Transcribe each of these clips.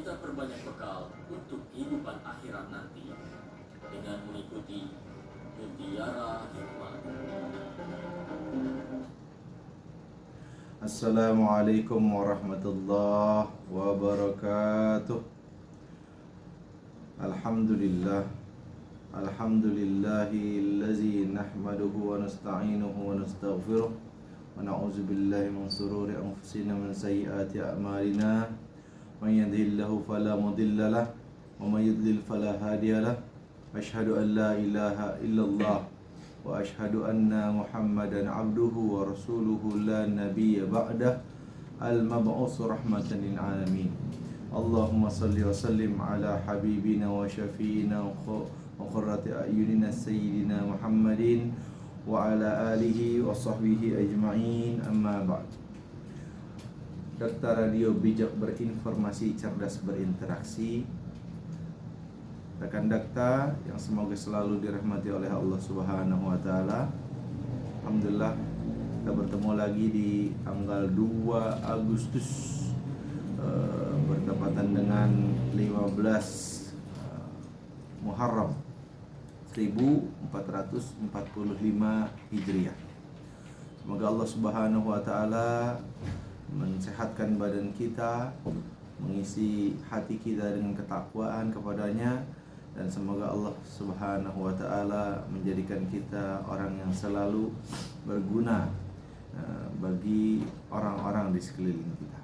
kita perbanyak bekal untuk kehidupan akhirat nanti dengan mengikuti Mutiara Hikmah. Assalamualaikum warahmatullahi wabarakatuh. Alhamdulillah. Alhamdulillahillazi nahmaduhu wa nasta'inuhu wa nastaghfiruh wa na'udzu billahi min shururi anfusina wa min sayyiati a'malina. Man yahdihillahu fala mudilla lahu wa man yudlil fala hadiya lahu. Asyhadu an la ilaha illallah wa asyhadu anna Muhammadan abduhu wa rasuluhu la nabiyya ba'dah al-mab'us rahmatan lil alamin. Allahumma salli wa sallim ala habibina wa syafiina wa qurrati a'yunina sayyidina Muhammadin wa ala alihi wa sahbihi ajma'in, amma ba'd. Dakta Radio Bijak Berinformasi, Cerdas Berinteraksi, rekan dakta yang semoga selalu dirahmati oleh Allah Subhanahu wa taala. Alhamdulillah, kita bertemu lagi di tanggal 2 Agustus bertepatan dengan 15 Muharram 1445 Hijriah. Semoga Allah Subhanahu wa taala mensehatkan badan kita, mengisi hati kita dengan ketakwaan kepadanya, dan semoga Allah Subhanahu wa taala menjadikan kita orang yang selalu berguna bagi orang-orang di sekeliling kita.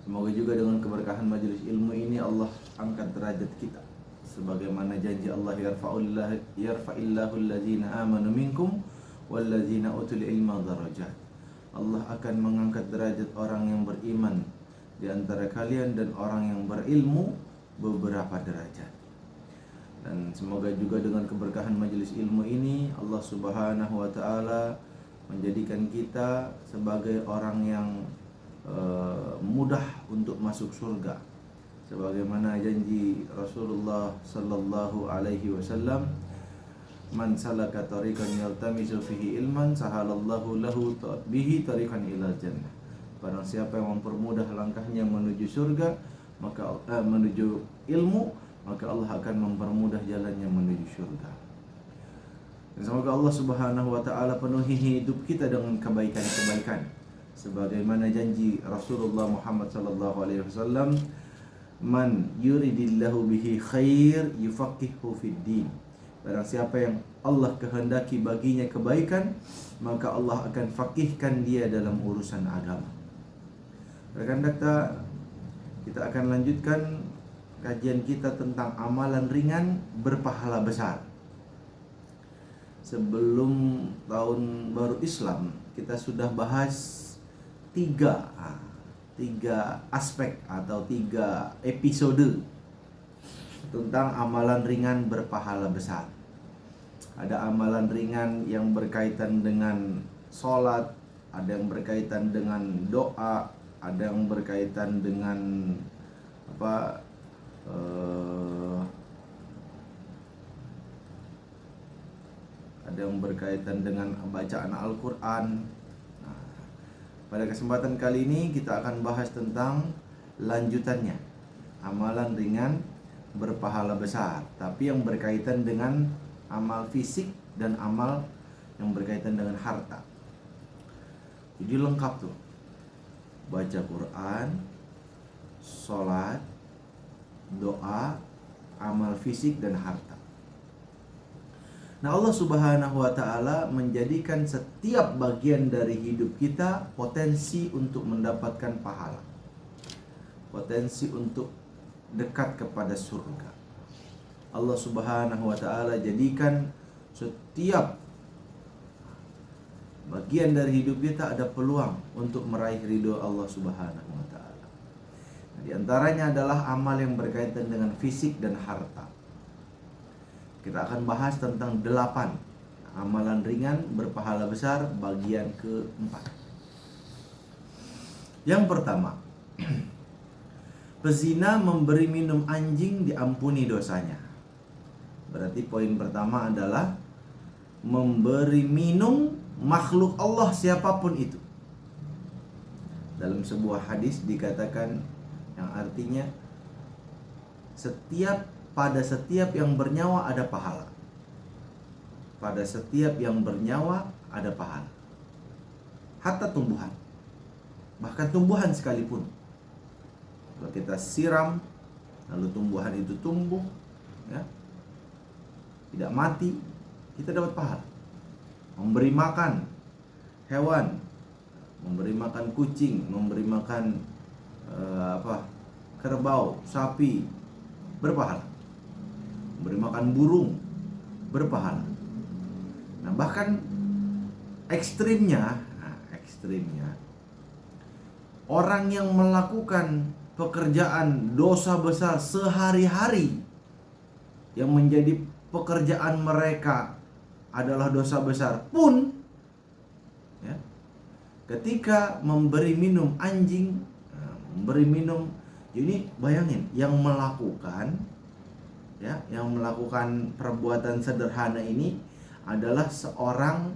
Semoga juga dengan keberkahan majelis ilmu ini Allah angkat derajat kita, sebagaimana janji Allah, yarfa'illahu allazina amanu minkum wallazina utul ilma darajat. Allah akan mengangkat derajat orang yang beriman di antara kalian dan orang yang berilmu beberapa derajat. Dan semoga juga dengan keberkahan majelis ilmu ini Allah Subhanahu wa taala menjadikan kita sebagai orang yang mudah untuk masuk surga, sebagaimana janji Rasulullah sallallahu alaihi wasallam, man salaka tariqan yaltamisu fihi ilman sahalallahu lahu bihi tariqan ilal jannah. Barang siapa yang mempermudah langkahnya menuju surga, maka menuju ilmu, maka Allah akan mempermudah jalannya menuju surga. Dan semoga Allah Subhanahu wa taala penuhi hidup kita dengan kebaikan-kebaikan, sebagaimana janji Rasulullah Muhammad sallallahu alaihi wasallam, man yuridillahu bihi khair yufaqihu fid din. Barang siapa yang Allah kehendaki baginya kebaikan, maka Allah akan faqihkan dia dalam urusan agama. Rekan dakta, kita akan lanjutkan kajian kita tentang amalan ringan berpahala besar. Sebelum tahun baru Islam, kita sudah bahas tiga aspek atau 3 episode tentang amalan ringan berpahala besar. Ada amalan ringan yang berkaitan dengan sholat, ada yang berkaitan dengan doa, ada yang berkaitan dengan ada yang berkaitan dengan bacaan Al-Quran. Pada kesempatan kali ini kita akan bahas tentang lanjutannya, amalan ringan berpahala besar, tapi yang berkaitan dengan amal fisik dan amal yang berkaitan dengan harta. Jadi lengkap tuh, baca Quran, sholat, doa, amal fisik dan harta. Nah, Allah Subhanahu wa taala menjadikan setiap bagian dari hidup kita potensi untuk mendapatkan pahala, potensi untuk dekat kepada surga. Allah Subhanahu wa taala jadikan setiap bagian dari hidup kita ada peluang untuk meraih ridho Allah Subhanahu wa taala. Nah, di antaranya adalah amal yang berkaitan dengan fisik dan harta. Kita akan bahas tentang 8 amalan ringan berpahala besar bagian keempat. Yang pertama, pezina memberi minum anjing diampuni dosanya. Berarti poin pertama adalah memberi minum makhluk Allah siapapun itu. Dalam sebuah hadis dikatakan, yang artinya pada setiap yang bernyawa ada pahala. Pada setiap yang bernyawa ada pahala. Hatta tumbuhan. Bahkan tumbuhan sekalipun. Kalau kita siram, lalu tumbuhan itu tumbuh, ya, tidak mati, kita dapat pahala. Memberi makan hewan, memberi makan kucing, memberi makan kerbau, sapi, berpahala. Memberi makan burung, berpahala. Nah, bahkan ekstrimnya orang yang melakukan pekerjaan dosa besar sehari-hari, yang menjadi pekerjaan mereka adalah dosa besar pun, ya, ketika memberi minum anjing, memberi minum, ini bayangin yang melakukan perbuatan sederhana ini adalah seorang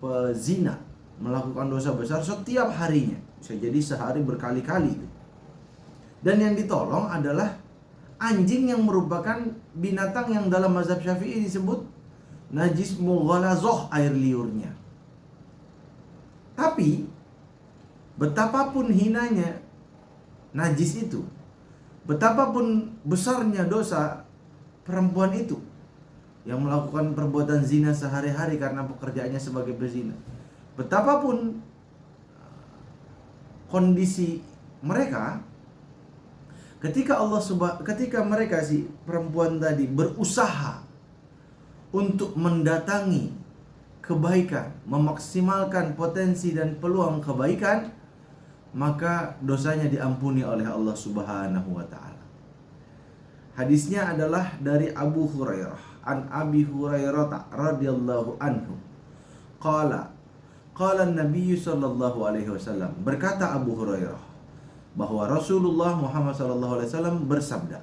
pezina, melakukan dosa besar setiap harinya, bisa jadi sehari berkali-kali. Dan yang ditolong adalah anjing yang merupakan binatang yang dalam mazhab Syafi'i disebut najis mughalazoh, air liurnya. Tapi betapapun hinanya najis itu, betapapun besarnya dosa perempuan itu yang melakukan perbuatan zina sehari-hari karena pekerjaannya sebagai pezina, betapapun kondisi mereka, ketika mereka si perempuan tadi berusaha untuk mendatangi kebaikan, memaksimalkan potensi dan peluang kebaikan, maka dosanya diampuni oleh Allah Subhanahu wa taala. Hadisnya adalah dari Abu Hurairah, an Abi Hurairah radhiyallahu anhu. Qala Nabi sallallahu alaihi wasallam, berkata Abu Hurairah bahwa Rasulullah Muhammad sallallahu alaihi wasallam bersabda,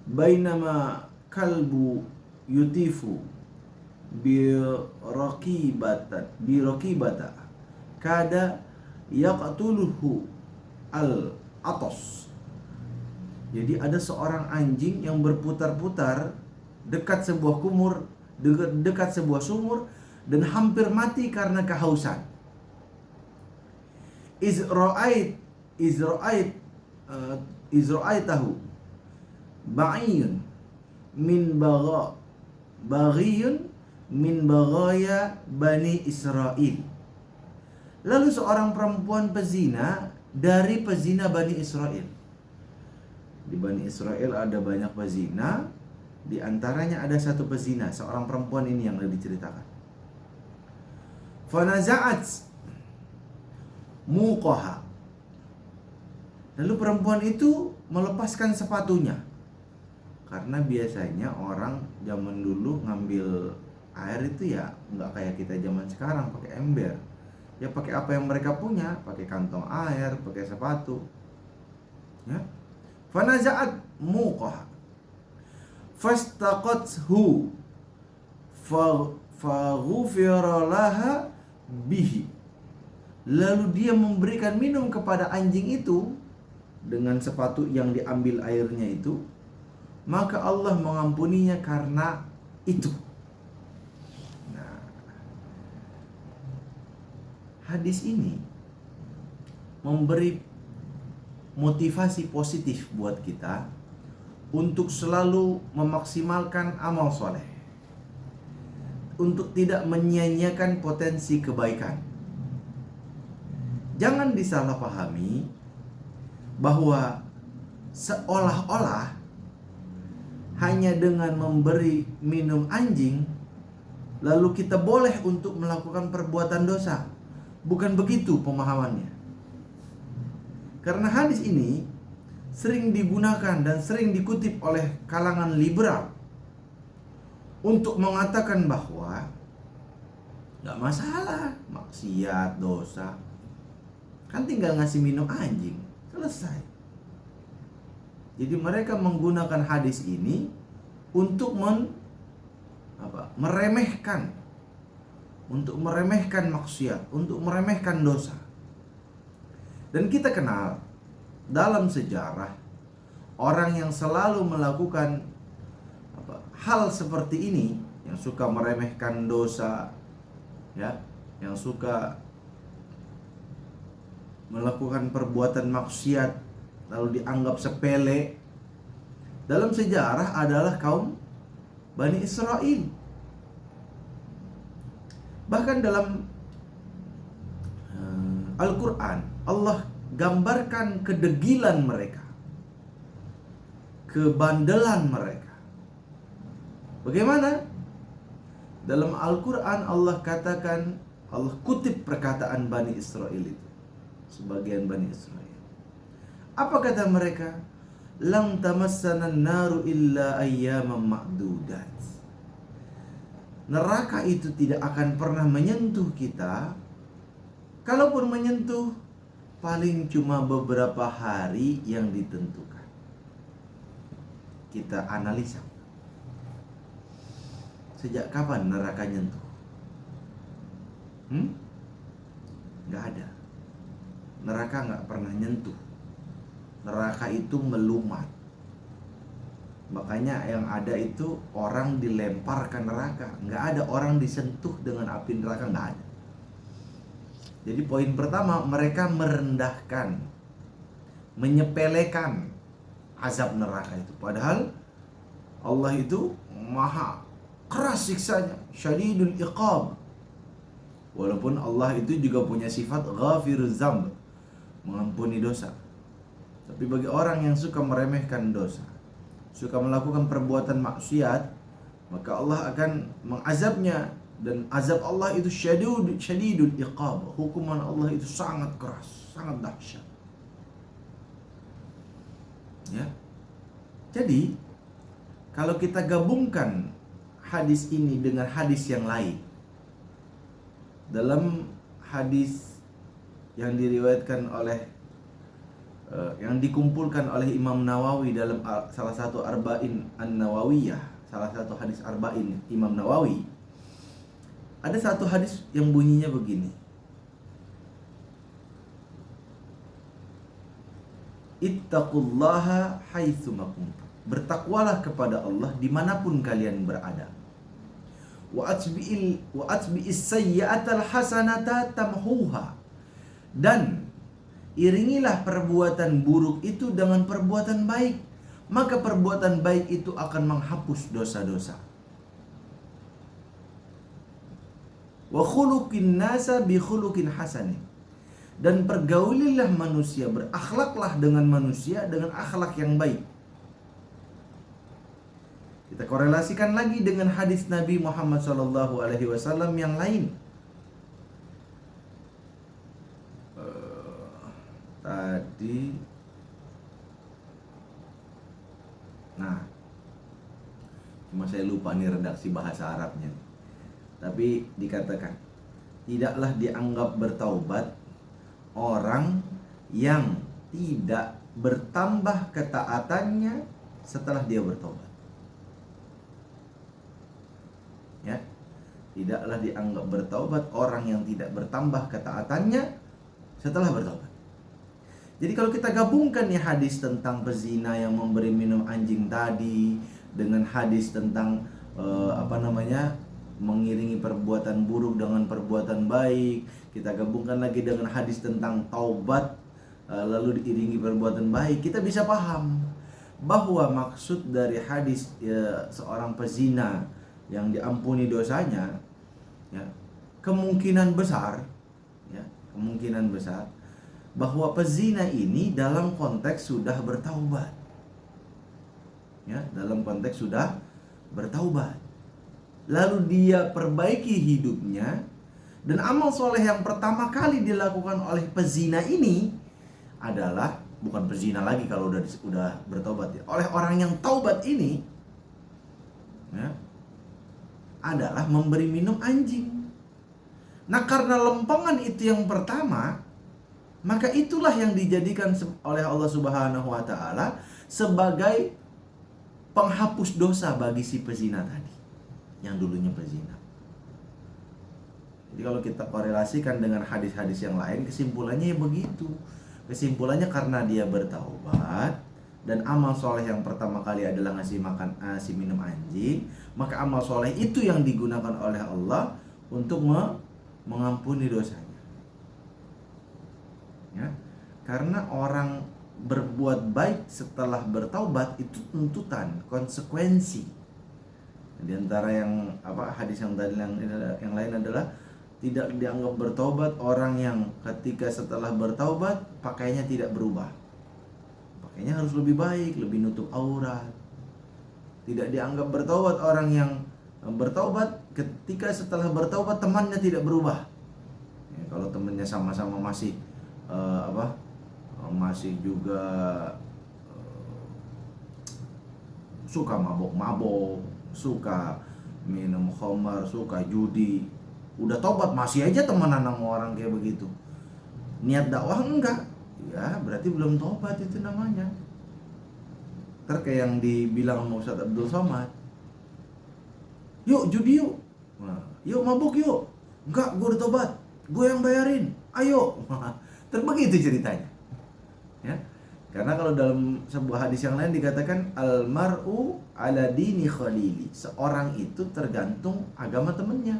bainama kalbu yutifu bi raqibata kada yaqtuluhu al-atas. Jadi ada seorang anjing yang berputar-putar dekat sebuah sumur dan hampir mati karena kehausan. Izra'aitahu ba'iyun min baghaya Bani Israel. Lalu seorang perempuan pezina dari pezina Bani Israel. Di Bani Israel ada banyak pezina, di antaranya ada satu pezina, seorang perempuan ini yang diceritakan. Fanaza'at muqaha. Lalu perempuan itu melepaskan sepatunya. Karena biasanya orang zaman dulu ngambil air itu ya nggak kayak kita zaman sekarang pakai ember. Ya pakai apa yang mereka punya, pakai kantong air, pakai sepatu. Ya. Fanaza'at muqaha fastaqathu faghufira laha bihi. Lalu dia memberikan minum kepada anjing itu dengan sepatu yang diambil airnya itu, maka Allah mengampuninya karena itu. Nah, hadis ini memberi motivasi positif buat kita untuk selalu memaksimalkan amal soleh, untuk tidak menyia-nyiakan potensi kebaikan. Jangan disalahpahami bahwa seolah-olah hanya dengan memberi minum anjing lalu kita boleh untuk melakukan perbuatan dosa. Bukan begitu pemahamannya. Karena hadis ini sering digunakan dan sering dikutip oleh kalangan liberal untuk mengatakan bahwa gak masalah maksiat, dosa, kan tinggal ngasih minum anjing, selesai. Jadi mereka menggunakan hadis ini untuk meremehkan, untuk meremehkan maksiat, untuk meremehkan dosa. Dan kita kenal dalam sejarah orang yang selalu melakukan hal seperti ini, yang suka meremehkan dosa, ya, yang suka melakukan perbuatan maksiat lalu dianggap sepele, dalam sejarah adalah kaum Bani Israel. Bahkan dalam Al-Quran, Allah gambarkan kedegilan mereka, kebandelan mereka. Bagaimana? Dalam Al-Quran Allah katakan, Allah kutip perkataan Bani Israel itu, sebagian Bani Israel. Apa kata mereka? Lam tamassana naru illa ayyaman ma'dudat. Neraka itu tidak akan pernah menyentuh kita. Kalaupun menyentuh, paling cuma beberapa hari yang ditentukan. Kita analisa. Sejak kapan neraka nyentuh? Nggak ada. Neraka nggak pernah nyentuh. Neraka itu melumat. Makanya yang ada itu orang dilempar ke neraka. Nggak ada orang disentuh dengan api neraka, nggak ada. Jadi poin pertama, mereka merendahkan, menyepelekan azab neraka itu. Padahal Allah itu maha keras siksanya, syadidul iqab. Walaupun Allah itu juga punya sifat ghafiruz dzamb, mengampuni dosa. Tapi bagi orang yang suka meremehkan dosa, suka melakukan perbuatan maksiat, maka Allah akan mengazabnya. Dan azab Allah itu syadidul iqab. Hukuman Allah itu sangat keras, sangat dahsyat. Ya. Jadi kalau kita gabungkan hadis ini dengan hadis yang lain, dalam hadis yang diriwayatkan oleh yang dikumpulkan oleh Imam Nawawi dalam salah satu Arba'in An-Nawawiyah, salah satu hadis Arba'in Imam Nawawi, ada satu hadis yang bunyinya begini: Ittaqullaha haitsuma kuntum. Bertakwalah kepada Allah dimanapun kalian berada. Wa atbi'is sayyi'atal hasanata tamhuha. Dan iringilah perbuatan buruk itu dengan perbuatan baik, maka perbuatan baik itu akan menghapus dosa-dosa. Wa khuluqin nasa bi khuluqin hasanin. Dan pergaulilah manusia, berakhlaklah dengan manusia dengan akhlak yang baik. Kita korelasikan lagi dengan hadis Nabi Muhammad SAW yang lain. Cuma saya lupa nih redaksi bahasa Arabnya. Tapi dikatakan, tidaklah dianggap bertaubat orang yang tidak bertambah ketaatannya setelah dia bertaubat. Ya, tidaklah dianggap bertaubat orang yang tidak bertambah ketaatannya setelah bertaubat. Jadi kalau kita gabungkan nih hadis tentang pezina yang memberi minum anjing tadi dengan hadis tentang mengiringi perbuatan buruk dengan perbuatan baik, kita gabungkan lagi dengan hadis tentang taubat lalu diiringi perbuatan baik, kita bisa paham bahwa maksud dari hadis seorang pezina yang diampuni dosanya, ya, kemungkinan besar bahwa pezina ini dalam konteks sudah bertaubat, ya, dalam konteks sudah bertaubat. Lalu dia perbaiki hidupnya, dan amal soleh yang pertama kali dilakukan oleh pezina ini adalah bukan pezina lagi kalau udah bertobat, ya. Oleh orang yang taubat ini, ya, adalah memberi minum anjing. Nah, karena lempengan itu yang pertama, maka itulah yang dijadikan oleh Allah Subhanahu wa taala sebagai penghapus dosa bagi si pezina tadi, yang dulunya pezina. Jadi kalau kita korelasikan dengan hadis-hadis yang lain, kesimpulannya ya begitu. Kesimpulannya karena dia bertaubat dan amal soleh yang pertama kali adalah ngasih minum anjing, maka amal soleh itu yang digunakan oleh Allah untuk mengampuni dosanya. Ya, karena orang berbuat baik setelah bertaubat itu tuntutan, konsekuensi. Di antara hadis yang tadi yang lain adalah tidak dianggap bertaubat orang yang ketika setelah bertaubat pakaiannya tidak berubah. Pakaiannya harus lebih baik, lebih nutup aurat. Tidak dianggap bertaubat orang yang bertaubat ketika setelah bertaubat temannya tidak berubah. Ya, kalau temannya sama-sama masih masih juga suka mabok-mabok, suka minum khamar, suka judi, udah tobat masih aja temenan sama orang kayak begitu, niat dakwah enggak, ya berarti belum tobat itu namanya. Kayak yang dibilang sama Ustaz Abdul Somad, yuk judi yuk, yuk mabuk yuk, enggak gue udah tobat, gue yang bayarin, ayo. Begitu ceritanya, ya. Karena kalau dalam sebuah hadis yang lain dikatakan almar'u ala dini khalili, seorang itu tergantung agama temannya.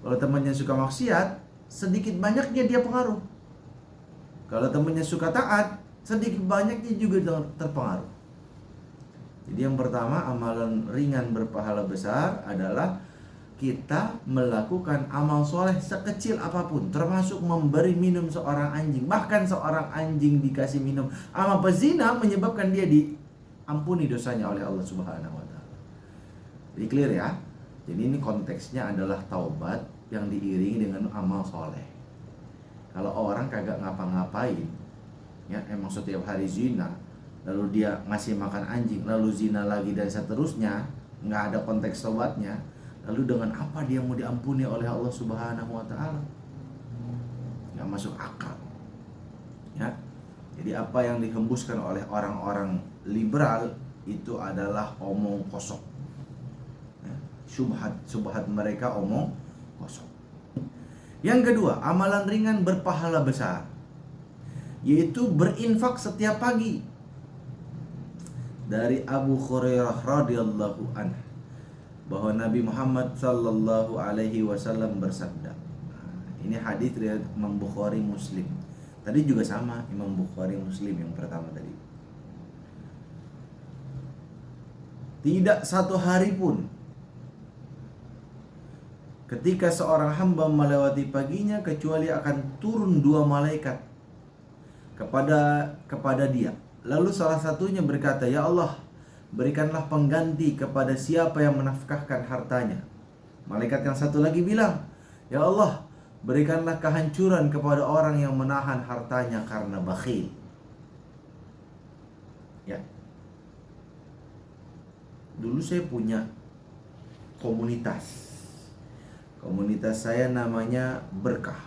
Kalau temannya suka maksiat, sedikit banyaknya dia pengaruh. Kalau temannya suka taat, sedikit banyaknya juga terpengaruh. Jadi yang pertama, amalan ringan berpahala besar adalah kita melakukan amal soleh sekecil apapun, termasuk memberi minum seorang anjing. Bahkan seorang anjing dikasih minum sama pezina menyebabkan dia diampuni dosanya oleh Allah Subhanahu wa taala. Jadi clear ya. Jadi ini konteksnya adalah taubat yang diiringi dengan amal soleh. Kalau orang kagak ngapa-ngapain, ya emang setiap hari zina, lalu dia ngasih makan anjing, lalu zina lagi dan seterusnya, nggak ada konteks taubatnya, lalu dengan apa dia mau diampuni oleh Allah Subhanahu wa taala? Nggak masuk akal. Ya. Jadi apa yang dihembuskan oleh orang-orang liberal itu adalah omong kosong. Ya. Subhat mereka omong kosong. Yang kedua, amalan ringan berpahala besar, yaitu berinfak setiap pagi. Dari Abu Hurairah radhiyallahu anhu bahwa Nabi Muhammad sallallahu alaihi wasallam bersabda. Ini hadis riwayat Imam Bukhari Muslim. Tadi juga sama, Imam Bukhari Muslim yang pertama tadi. Tidak satu hari pun ketika seorang hamba melewati paginya kecuali akan turun dua malaikat kepada dia. Lalu salah satunya berkata, "Ya Allah, berikanlah pengganti kepada siapa yang menafkahkan hartanya." Malaikat yang satu lagi bilang, "Ya Allah, berikanlah kehancuran kepada orang yang menahan hartanya karena bakhil." Ya. Dulu saya punya komunitas. Komunitas saya namanya Berkah.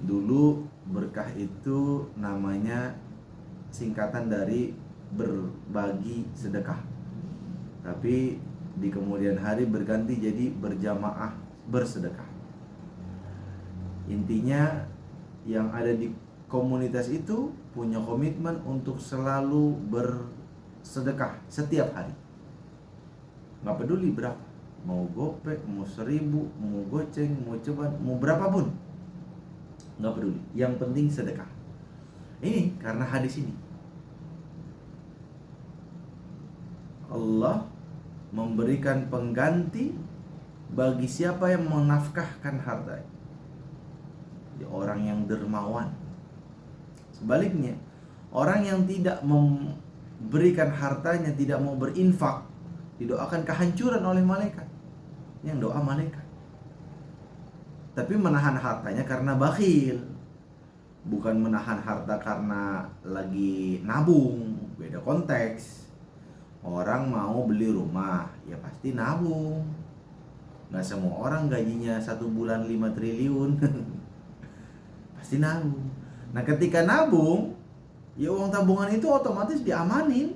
Dulu Berkah itu namanya singkatan dari berbagi sedekah. Tapi di kemudian hari berganti jadi berjamaah bersedekah. Intinya yang ada di komunitas itu punya komitmen untuk selalu bersedekah setiap hari. Nggak peduli berapa, mau gopek, mau 1000, mau goceng, mau ceban, mau berapapun, nggak peduli. Yang penting sedekah. Ini karena hadis ini Allah memberikan pengganti bagi siapa yang menafkahkan hartanya. Jadi orang yang dermawan. Sebaliknya, orang yang tidak memberikan hartanya, tidak mau berinfak, didoakan kehancuran oleh malaikat. Yang doa malaikat. Tapi menahan hartanya karena bakhil. Bukan menahan harta karena lagi nabung. Beda konteks. Orang mau beli rumah, ya pasti nabung. Nggak semua orang gajinya 1 bulan 5 triliun. Pasti nabung. Nah ketika nabung, ya uang tabungan itu otomatis diamanin.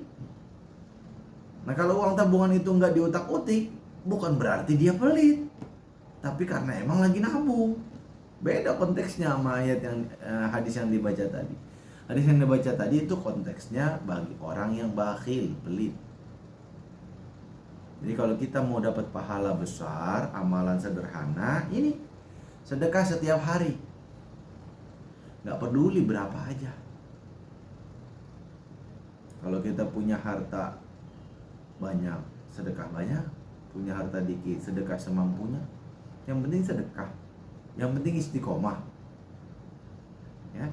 Nah kalau uang tabungan itu nggak diutak-utik, bukan berarti dia pelit, tapi karena emang lagi nabung. Beda konteksnya sama ayat yang hadis yang dibaca tadi. Hadis yang dibaca tadi itu konteksnya bagi orang yang bakhil, pelit. Jadi kalau kita mau dapat pahala besar, amalan sederhana, ini sedekah setiap hari. Nggak peduli berapa aja. Kalau kita punya harta banyak, sedekah banyak. Punya harta dikit, sedekah semampunya. Yang penting sedekah. Yang penting istiqomah. Ya.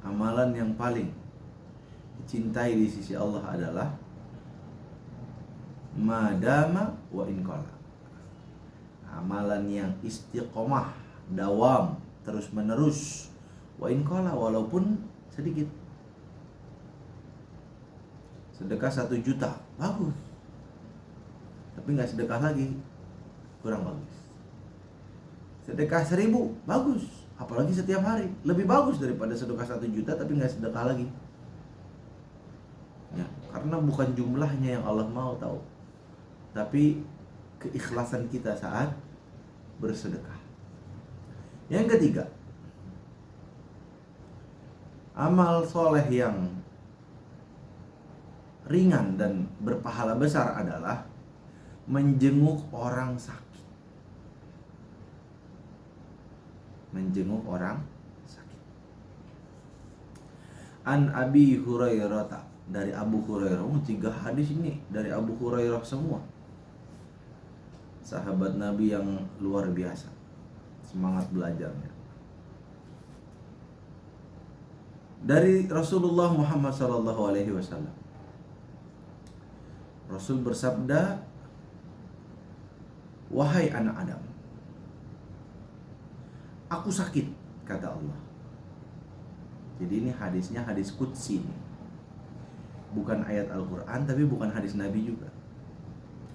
Amalan yang paling dicintai di sisi Allah adalah madama wa inqala. Amalan yang istiqomah, dawam, terus menerus, wa inqala, walaupun sedikit. Sedekah 1 juta, bagus. Tapi nggak sedekah lagi, kurang bagus. Sedekah 1000, bagus. Apalagi setiap hari, lebih bagus daripada sedekah 1 juta tapi nggak sedekah lagi. Ya, karena bukan jumlahnya yang Allah mau tahu, tapi keikhlasan kita saat bersedekah. Yang ketiga, amal soleh yang ringan dan berpahala besar adalah menjenguk orang sakit. Menjenguk orang sakit. An Abi Hurairah, dari Abu Hurairah. 3 hadis ini dari Abu Hurairah semua. Sahabat Nabi yang luar biasa, semangat belajarnya. Dari Rasulullah Muhammad SAW. Rasul bersabda, wahai anak Adam, aku sakit, kata Allah. Jadi ini hadisnya hadis qudsi. Bukan ayat Al-Quran, tapi bukan hadis Nabi juga.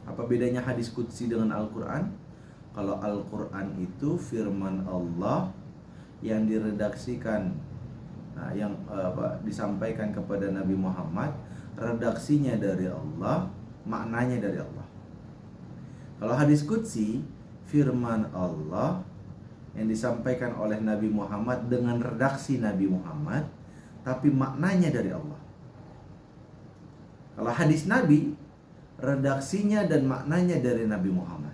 Apa bedanya hadis qudsi dengan Al-Quran? Kalau Al-Quran itu firman Allah yang diredaksikan, yang disampaikan kepada Nabi Muhammad, redaksinya dari Allah, maknanya dari Allah. Kalau hadis qudsi, firman Allah yang disampaikan oleh Nabi Muhammad dengan redaksi Nabi Muhammad, tapi maknanya dari Allah. Kalau hadis Nabi, redaksinya dan maknanya dari Nabi Muhammad.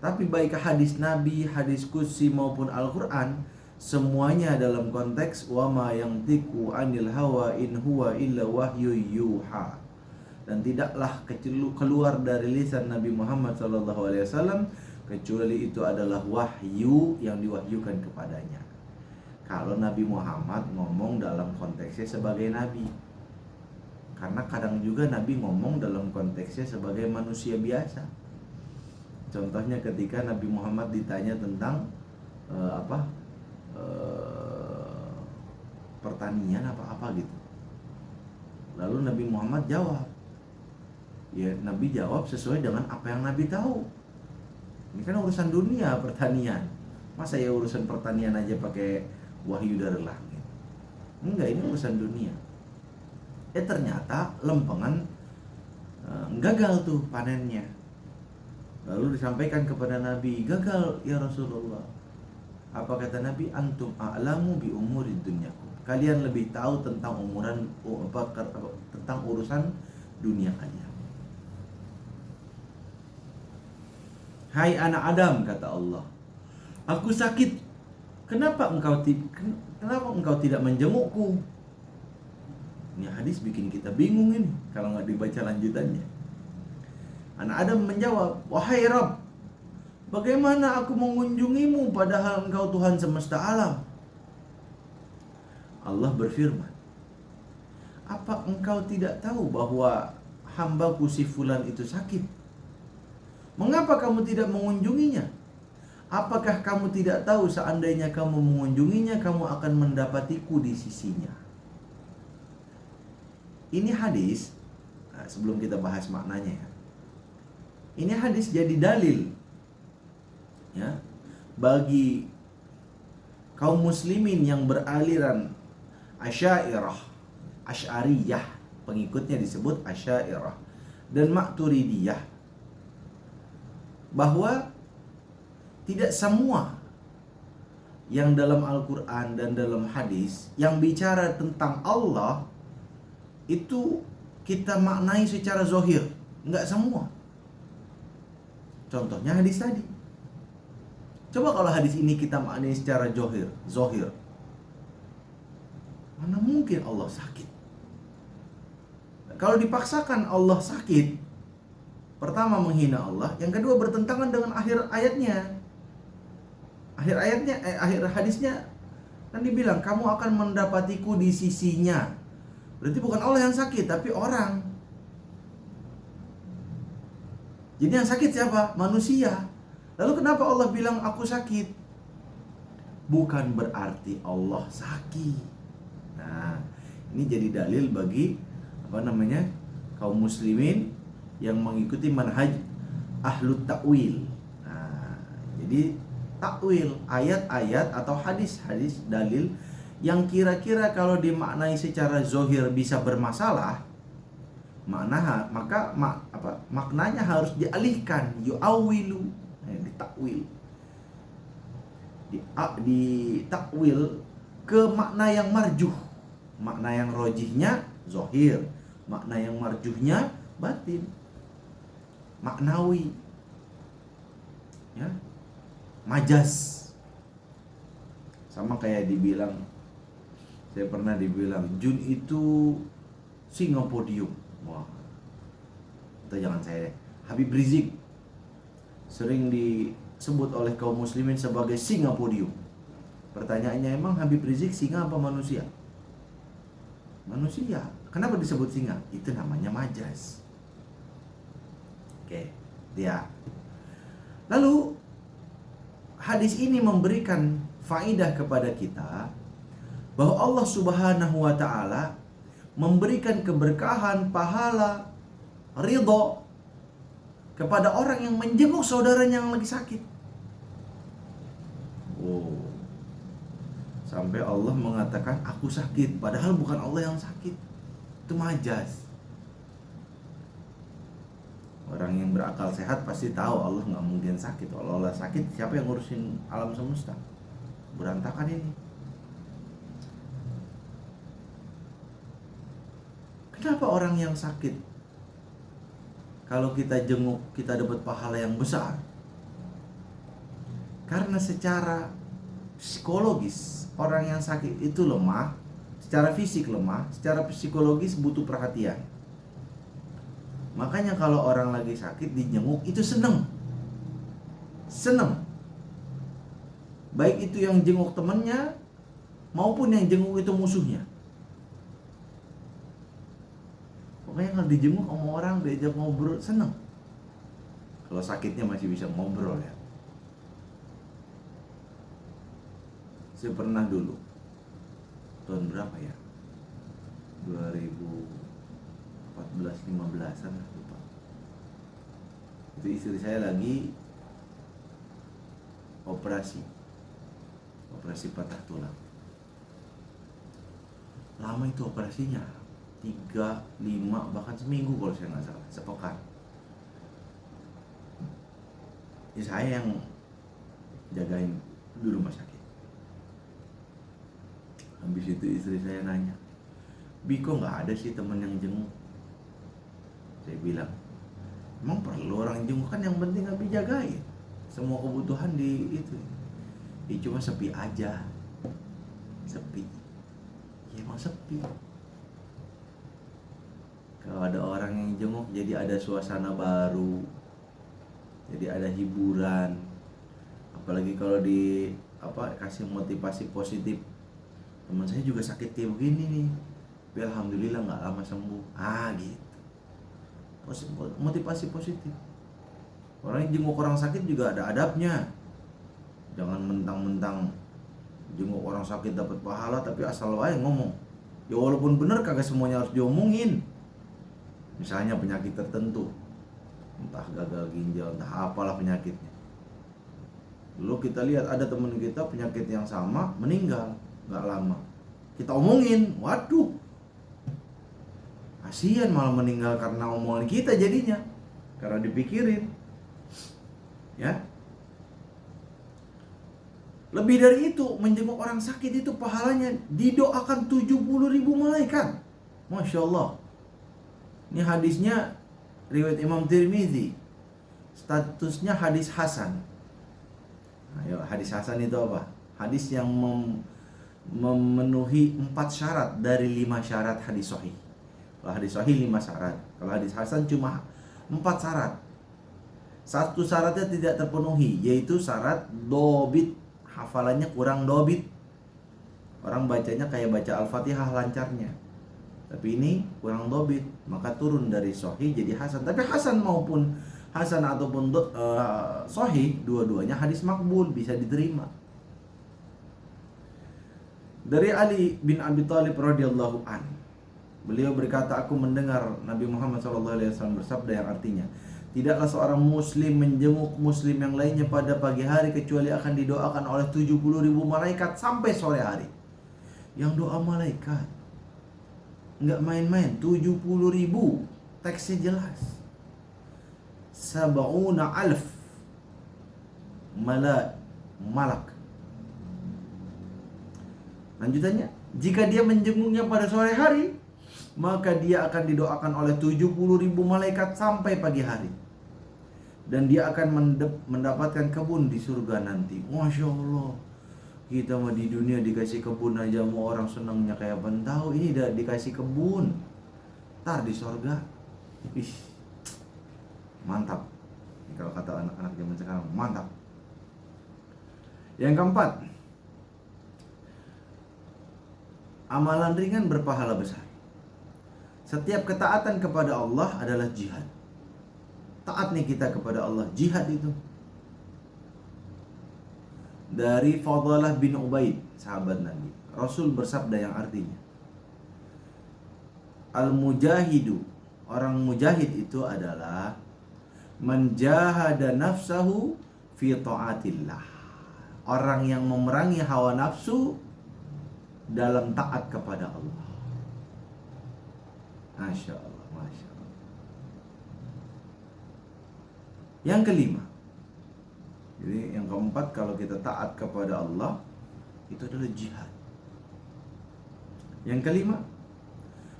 Tapi baik hadis Nabi, hadis qudsi maupun Al-Quran, semuanya dalam konteks wa ma yantiqu anil hawa in huwa illa wahyu yuha. Dan tidaklah keluar dari lisan Nabi Muhammad SAW kecuali itu adalah wahyu yang diwahyukan kepadanya. Kalau Nabi Muhammad ngomong dalam konteksnya sebagai Nabi, karena kadang juga Nabi ngomong dalam konteksnya sebagai manusia biasa. Contohnya ketika Nabi Muhammad ditanya tentang pertanian apa gitu. Lalu Nabi Muhammad jawab. Ya, Nabi jawab sesuai dengan apa yang Nabi tahu. Ini kan urusan dunia pertanian. Masa ya urusan pertanian aja pakai wahyu dari langit? Enggak, ini urusan dunia. Ternyata lempengan gagal tuh panennya. Lalu disampaikan kepada Nabi, gagal ya Rasulullah. Apa kata Nabi? Antum a'lamu bi umurid dunyakum. Kalian lebih tahu tentang tentang urusan dunia kalian. Hai anak Adam, kata Allah, aku sakit. Kenapa engkau tidak menjengukku? Ini hadis bikin kita bingung ini kalau nggak dibaca lanjutannya. Anak Adam menjawab, wahai Rabb, bagaimana aku mengunjungimu padahal engkau Tuhan semesta alam? Allah berfirman, apa engkau tidak tahu bahwa hambaku si fulan itu sakit? Mengapa kamu tidak mengunjunginya? Apakah kamu tidak tahu seandainya kamu mengunjunginya, kamu akan mendapatiku di sisinya? Ini hadis, sebelum kita bahas maknanya ya, ini hadis jadi dalil ya bagi kaum muslimin yang beraliran Asy'ariyah, pengikutnya disebut Asy'ariyah, dan Maturidiyah. bahwa tidak semua yang dalam Al-Quran dan dalam hadis yang bicara tentang Allah itu kita maknai secara zohir. Enggak semua. Contohnya hadis tadi. Coba kalau hadis ini kita maknai secara zohir. Mana mungkin Allah sakit? Kalau dipaksakan Allah sakit, pertama menghina Allah, yang kedua bertentangan dengan akhir ayatnya. Akhir hadisnya kan dibilang kamu akan mendapatiku di sisinya. Berarti bukan Allah yang sakit, tapi orang. Jadi yang sakit siapa? Manusia. Lalu kenapa Allah bilang aku sakit? Bukan berarti Allah sakit. Nah, ini jadi dalil bagi kaum muslimin yang mengikuti manhaj ahlut ta'wil. Nah, jadi takwil ayat-ayat atau hadis-hadis dalil yang kira-kira kalau dimaknai secara zohir bisa bermasalah, maknanya harus dialihkan, yu'awilu, ditakwil, ditakwil ke makna yang marjuh. Makna yang rojihnya zohir, makna yang marjuhnya batin, maknawi, ya, majas. Sama kayak saya pernah dibilang Jun itu singa podium. Wah, itu jangan saya deh. Habib Rizik sering disebut oleh kaum muslimin sebagai singa podium. Pertanyaannya, emang Habib Rizik singa apa manusia? Manusia. Kenapa disebut singa? Itu namanya majas. Oke, ya. Lalu hadis ini memberikan faidah kepada kita bahwa Allah Subhanahu wa taala memberikan keberkahan, pahala, ridho kepada orang yang menjenguk saudaranya yang lagi sakit. Sampai Allah mengatakan aku sakit, padahal bukan Allah yang sakit. Itu majas. Orang yang berakal sehat pasti tahu Allah nggak mungkin sakit. Kalau Allah sakit, siapa yang ngurusin alam semesta? Berantakan ini. Kenapa orang yang sakit, kalau kita jenguk, kita dapat pahala yang besar? Karena secara psikologis orang yang sakit itu lemah, secara fisik lemah, secara psikologis butuh perhatian. Makanya kalau orang lagi sakit dijenguk itu seneng. Baik itu yang jenguk temannya maupun yang jenguk itu musuhnya. Pokoknya kalau dijenguk sama orang, diajak ngobrol, seneng. Kalau sakitnya masih bisa ngobrol ya. Saya pernah dulu, tahun berapa ya, 2014-15an lupa. Itu istri saya lagi operasi patah tulang. Lama itu operasinya, 3, 5, bahkan seminggu kalau saya nggak salah, sepekan. Ya saya yang jagain di rumah sakit. Habis itu istri saya nanya, Biko nggak ada sih teman yang jenguk? Saya bilang, emang perlu orang jenguk? Kan yang penting Abi jagain semua kebutuhan di itu. Ya cuma sepi aja. Sepi. Ya emang sepi. Kalau ada orang yang jenguk jadi ada suasana baru, jadi ada hiburan. Apalagi kalau kasih motivasi positif. Teman saya juga sakit kayak begini nih, tapi alhamdulillah nggak lama sembuh. Gitu. Motivasi positif. Orang yang jenguk orang sakit juga ada adabnya. Jangan mentang-mentang jenguk orang sakit dapat pahala tapi asal wae ngomong. Ya walaupun benar kagak semuanya harus diomongin. Misalnya penyakit tertentu, entah gagal ginjal, entah apalah penyakitnya. Dulu kita lihat ada teman kita penyakit yang sama meninggal nggak lama. Kita omongin, waduh, kasihan malah meninggal karena omongan kita jadinya, karena dipikirin. Ya. Lebih dari itu, menjenguk orang sakit itu pahalanya didoakan 70.000 malaikat. Masya Allah. Ini hadisnya riwayat Imam Tirmizi. Statusnya hadis hasan. Ayo, hadis hasan itu apa? Hadis yang memenuhi 4 syarat dari 5 syarat hadis sahih. Kalau hadis sahih 5 syarat. Kalau hadis hasan cuma 4 syarat. Satu syaratnya tidak terpenuhi, yaitu syarat dobit. Hafalannya kurang dobit. Orang bacanya kayak baca Al-Fatihah lancarnya, tapi ini kurang dobit, maka turun dari sahih jadi hasan. Tapi hasan maupun hasan ataupun sahih, dua-duanya hadis makbul, bisa diterima. Dari Ali bin Abi Thalib radhiyallahu an, beliau berkata, aku mendengar Nabi Muhammad SAW bersabda yang artinya, tidaklah seorang muslim menjenguk muslim yang lainnya pada pagi hari kecuali akan didoakan oleh 70.000 malaikat sampai sore hari. Yang doa malaikat nggak main-main, 70.000, teksnya jelas. Sab'una alf malak. Lanjutannya, jika dia menjenguknya pada sore hari, maka dia akan didoakan oleh 70.000 malaikat sampai pagi hari. Dan dia akan mendapatkan kebun di surga nanti. Masya Allah. Kita mah di dunia dikasih kebun aja, mau orang senangnya kayak bentau. Ini udah dikasih kebun, ntar di surga, ih, mantap. Ini kalau kata anak-anak zaman sekarang, mantap. Yang keempat, amalan ringan berpahala besar. Setiap ketaatan kepada Allah adalah jihad. Taat nih kita kepada Allah, jihad itu. Dari Fadalah bin Ubaid, sahabat Nabi, Rasul bersabda yang artinya, Al-mujahidu, orang mujahid itu adalah man jahada nafsahu fi ta'atillah, orang yang memerangi hawa nafsu dalam taat kepada Allah. Masya Allah, Masya Allah. Yang kelima, jadi yang keempat, kalau kita taat kepada Allah, itu adalah jihad. Yang kelima,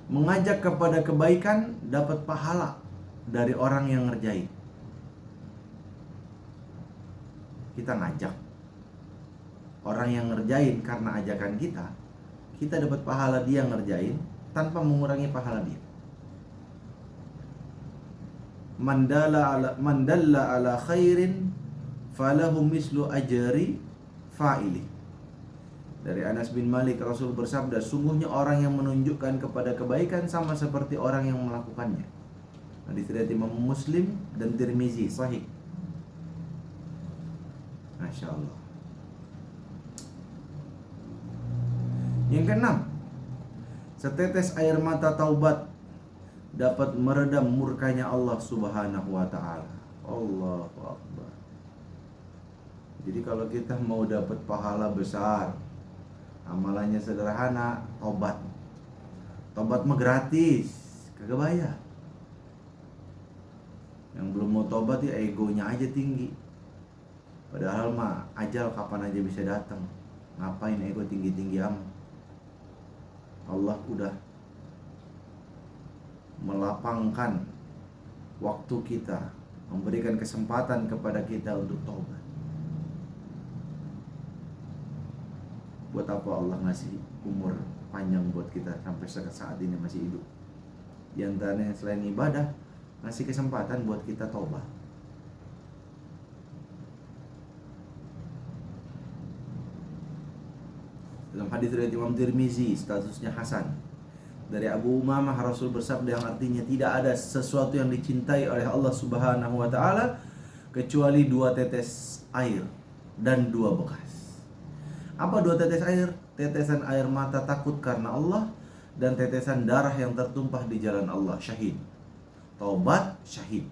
mengajak kepada kebaikan dapat pahala dari orang yang ngerjain. Kita ngajak orang yang ngerjain karena ajakan kita dapat pahala dia ngerjain tanpa mengurangi pahala dia. Mandalla ala khairin falahu mislu ajri fa'ili. Dari Anas bin Malik, Rasul bersabda, sungguhnya orang yang menunjukkan kepada kebaikan sama seperti orang yang melakukannya. Hadis riwayat Imam Muslim dan Tirmizi, sahih. Masya Allah. Yang keenam, setetes air mata taubat dapat meredam murkanya Allah Subhanahu wa ta'ala. Allahu Akbar. Jadi kalau kita mau dapat pahala besar, amalannya sederhana, tobat. Tobat mah gratis, kagak bayar. Yang belum mau tobat ya egonya aja tinggi. Padahal mah ajal kapan aja bisa datang. Ngapain ego tinggi-tinggi amat? Allah udah melapangkan waktu kita, memberikan kesempatan kepada kita untuk tobat. Buat apa Allah ngasih umur panjang buat kita sampai saat ini masih hidup? Di antaranya selain ibadah, ngasih kesempatan buat kita tobat. Dalam hadis riwayat Imam Tirmizi, statusnya hasan, dari Abu Umamah, Rasul bersabda yang artinya, tidak ada sesuatu yang dicintai oleh Allah Subhanahu wa ta'ala kecuali 2 tetes air dan 2 bekas. Apa 2 tetes air? Tetesan air mata takut karena Allah, dan tetesan darah yang tertumpah di jalan Allah, syahid. Taubat, syahid.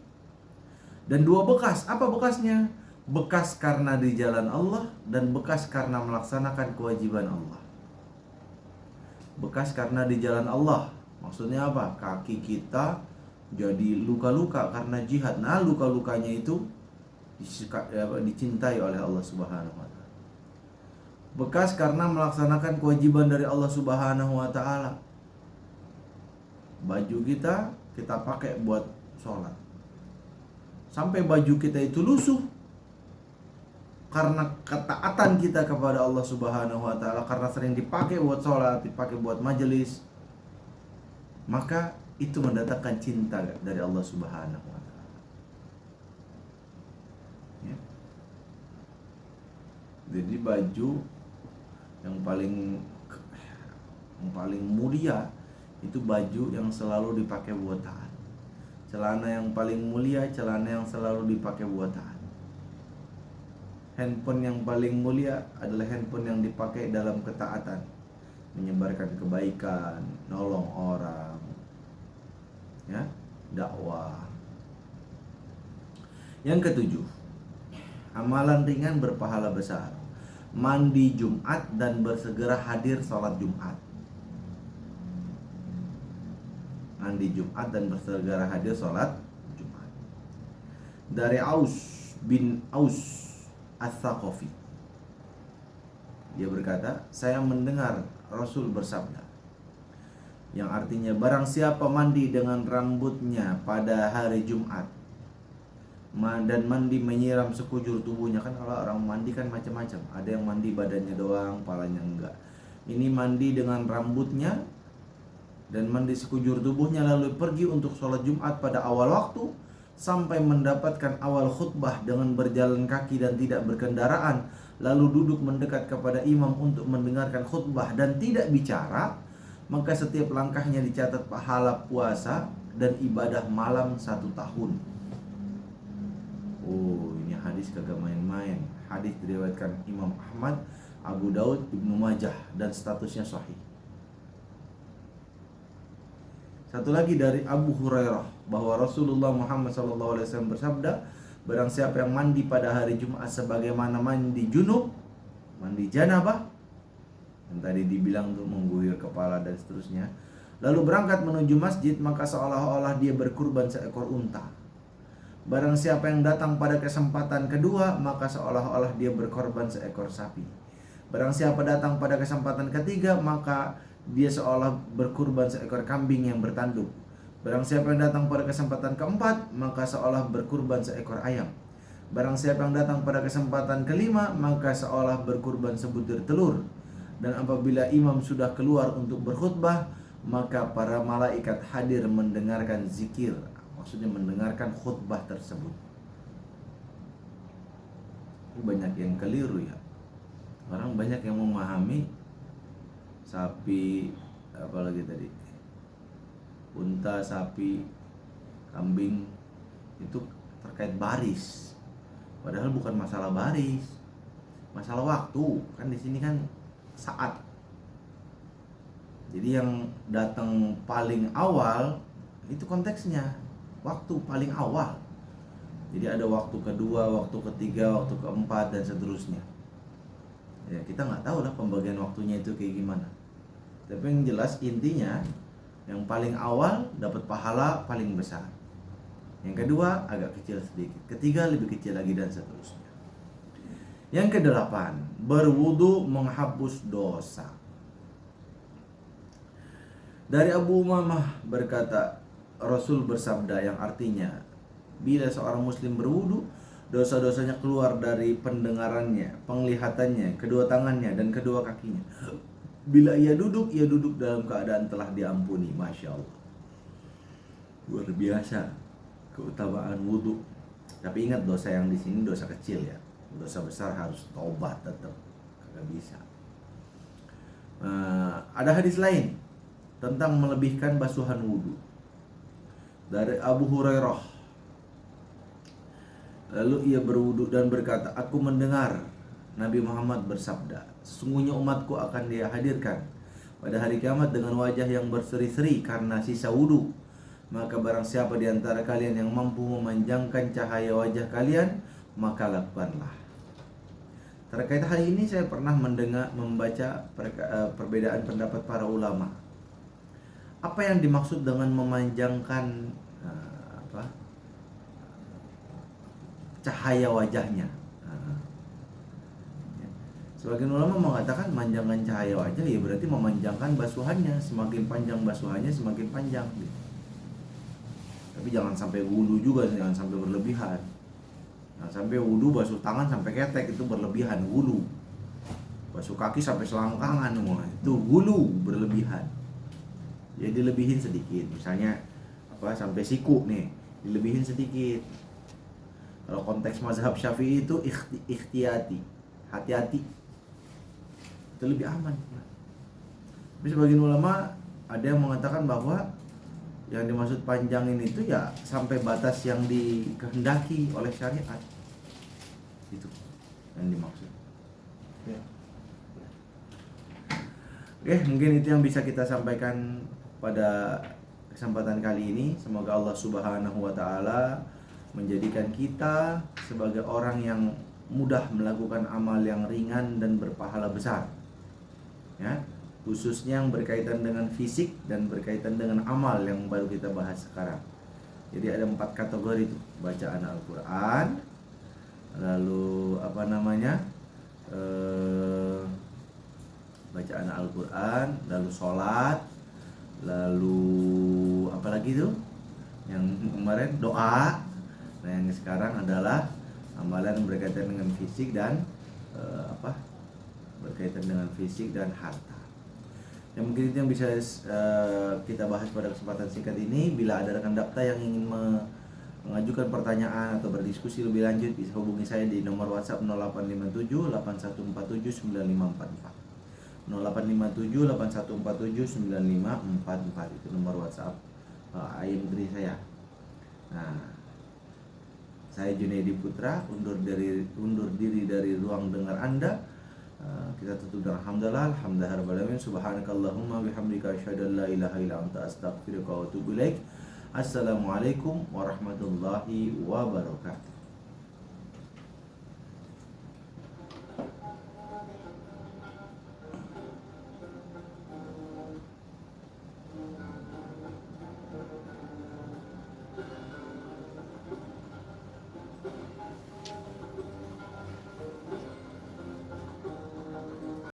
Dan 2 bekas, apa bekasnya? Bekas karena di jalan Allah, dan bekas karena melaksanakan kewajiban Allah. Bekas karena di jalan Allah, maksudnya apa? Kaki kita jadi luka-luka karena jihad. Nah, luka-lukanya itu dicintai oleh Allah Subhanahu wa taala. Bekas karena melaksanakan kewajiban dari Allah Subhanahu wa taala. Baju kita pakai buat sholat. Sampai baju kita itu lusuh karena ketaatan kita kepada Allah Subhanahu wa taala, karena sering dipakai buat sholat, dipakai buat majelis, maka itu mendatangkan cinta dari Allah Subhanahu wa taala. Ya. Jadi baju yang paling mulia itu baju yang selalu dipakai buat taat. Celana yang paling mulia, celana yang selalu dipakai buat taat. Handphone yang paling mulia adalah handphone yang dipakai dalam ketaatan, menyebarkan kebaikan, nolong orang, ya, dakwah. Yang ketujuh, amalan ringan berpahala besar. Mandi Jumat dan bersegera hadir sholat Jumat. Mandi Jumat dan bersegera hadir sholat Jumat. Dari Aus bin Aus As-Saqafi, dia berkata, saya mendengar Rasul bersabda, yang artinya barang siapa mandi dengan rambutnya pada hari Jumat dan mandi menyiram sekujur tubuhnya. Kan kalau orang mandi kan macam-macam, ada yang mandi badannya doang, kepalanya enggak. Ini mandi dengan rambutnya dan mandi sekujur tubuhnya, lalu pergi untuk sholat Jumat pada awal waktu sampai mendapatkan awal khutbah dengan berjalan kaki dan tidak berkendaraan, lalu duduk mendekat kepada imam untuk mendengarkan khutbah dan tidak bicara, maka setiap langkahnya dicatat pahala puasa dan ibadah malam 1 tahun. Oh, ini hadis kagak main-main. Hadis diriwayatkan Imam Ahmad, Abu Daud, Ibnu Majah, dan statusnya sahih. Satu lagi dari Abu Hurairah, bahwa Rasulullah Muhammad SAW bersabda, barang siapa yang mandi pada hari Jumat sebagaimana mandi junub, mandi janabah, yang tadi dibilang tuh mengguyur kepala dan seterusnya, lalu berangkat menuju masjid, maka seolah-olah dia berkurban seekor unta. Barang siapa yang datang pada kesempatan kedua, maka seolah-olah dia berkorban seekor sapi. Barang siapa datang pada kesempatan ketiga, maka dia seolah berkurban seekor kambing yang bertanduk. Barang siapa yang datang pada kesempatan keempat, maka seolah berkurban seekor ayam. Barang siapa yang datang pada kesempatan kelima, maka seolah berkurban sebutir telur. Dan apabila imam sudah keluar untuk berkhutbah, maka para malaikat hadir mendengarkan zikir, maksudnya mendengarkan khutbah tersebut. Banyak yang keliru ya. Orang banyak yang memahami sapi, apalagi tadi, unta, sapi, kambing itu terkait baris. Padahal bukan masalah baris, masalah waktu. Kan di sini kan saat. Jadi yang datang paling awal itu konteksnya waktu paling awal. Jadi ada waktu kedua, waktu ketiga, waktu keempat, dan seterusnya. Ya, kita nggak tahu lah pembagian waktunya itu kayak gimana. Tapi yang jelas intinya, yang paling awal dapat pahala paling besar. Yang kedua agak kecil sedikit. Ketiga lebih kecil lagi, dan seterusnya. Yang kedelapan, berwudu menghapus dosa. Dari Abu Umamah berkata, Rasul bersabda, yang artinya, bila seorang muslim berwudu, dosa-dosanya keluar dari pendengarannya, penglihatannya, kedua tangannya, dan kedua kakinya. Bila ia duduk dalam keadaan telah diampuni. Masya Allah, luar biasa keutamaan wudu. Tapi ingat, dosa yang di sini dosa kecil ya. Dosa besar harus taubat tetap, kagak bisa. Ada hadis lain tentang melebihkan basuhan wudu dari Abu Hurairah. Lalu ia berwudu dan berkata, aku mendengar Nabi Muhammad bersabda, sesungguhnya umatku akan dia hadirkan pada hari kiamat dengan wajah yang berseri-seri karena sisa wudu. Maka barang siapa di antara kalian yang mampu memanjangkan cahaya wajah kalian, maka lakukanlah. Terkait hal ini saya pernah membaca perbedaan pendapat para ulama. Apa yang dimaksud dengan memanjangkan cahaya wajahnya. Nah, ya. Sebagian ulama mengatakan memanjangkan cahaya wajah ya berarti memanjangkan basuhannya, semakin panjang basuhannya semakin panjang gitu. Tapi jangan sampai wudu juga, jangan sampai berlebihan. Nah, sampai wudu basuh tangan sampai ketek itu berlebihan, wudu. Basuh kaki sampai selangkangan semua, itu wudu berlebihan. Jadi dilebihin sedikit, misalnya sampai siku nih, dilebihin sedikit. Kalau konteks mazhab Syafi'i itu ikhtiyati, hati-hati, itu lebih aman. Tapi sebagian ulama ada yang mengatakan bahwa yang dimaksud panjangin itu ya sampai batas yang dikehendaki oleh syariat, itu yang dimaksud. Ya. Oke, mungkin itu yang bisa kita sampaikan pada kesempatan kali ini. Semoga Allah Subhanahu wa Ta'ala menjadikan kita sebagai orang yang mudah melakukan amal yang ringan dan berpahala besar, ya, khususnya yang berkaitan dengan fisik dan berkaitan dengan amal yang baru kita bahas sekarang. Jadi ada 4 kategori itu: bacaan Al-Quran, lalu bacaan Al-Quran, lalu sholat, lalu apa lagi tuh yang kemarin, doa. Nah, yang sekarang adalah amalan berkaitan dengan fisik dan berkaitan dengan fisik dan harta. Yang mungkin itu yang bisa kita bahas pada kesempatan singkat ini. Bila ada rekan dapta yang ingin mengajukan pertanyaan atau berdiskusi lebih lanjut, bisa hubungi saya di nomor WhatsApp 0857 8147 9544. 0857 8147 9544 itu nomor WhatsApp ayam negeri saya. Nah, saya Junaidi Putra undur diri dari ruang dengar Anda. Kita tutup dengan hamdalah, alhamdulillahirabbil alamin, subhanakallahumma bihamdika asyhadu an la ilaha illa anta astaghfiruka wa atubu ilaik. Assalamualaikum warahmatullahi wabarakatuh.